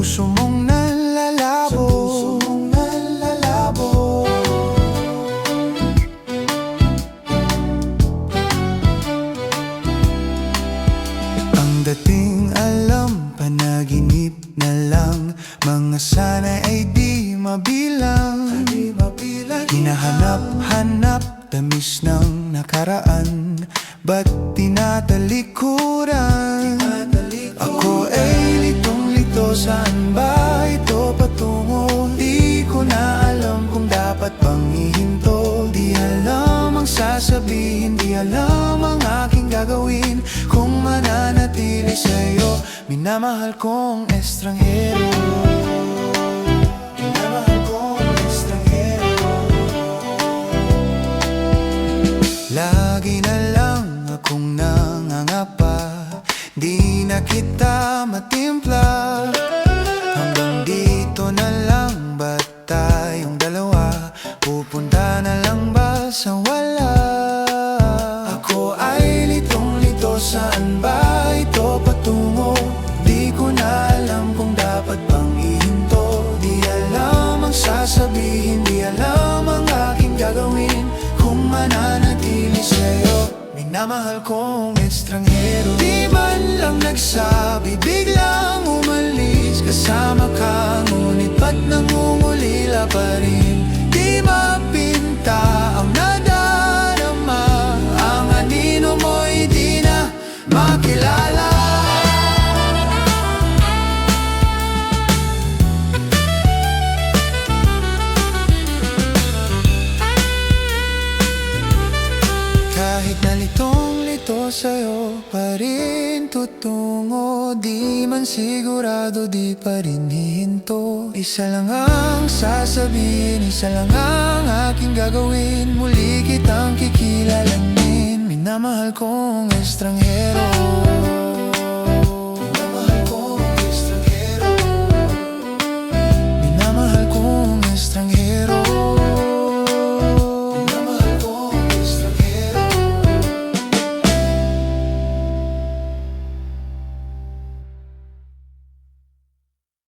puso mong nalalabo, Ang dating alam, panaginip na lang, mga sana ay di mabilang. Hinahanap-hanap, tamis ng nakaraan, ba't tinatalikuran? Ako ay litong-lito, saan ba ito patungo? Di ko na alam kung dapat bang ihinto. Di alam ang sasabihin, di alam ang aking gagawin kung mananatili sa'yo, minamahal kong estranghero. Minamahal kong estranghero. Lagi na lang akong nangangapa, di na kita matimpla. Hanggang dito na lang ba tayong dalawa? Pupunta na lang ba sa wala? Ako ay litong-lito, saan ba ito patungo? Di ko na alam kung dapat bang ihinto. Di alam ang sasabihin, di alam ang aking gagawin kung mananatili sa'yo, minamahal kong estranghero. Di man lang nagsabi, biglang umalis. Kasama ka, ngunit ba't nangungulila pa rin? Di mapinta ang nadarama, ang anino mo'y di na makilala. Kahit na litong-lito sa'yo pa rin tutungo, di man sigurado, di pa rin hihinto. Isa lang ang sasabihin, isa lang ang aking gagawin, muli kitang kikilalanin, minamahal kong estranghero.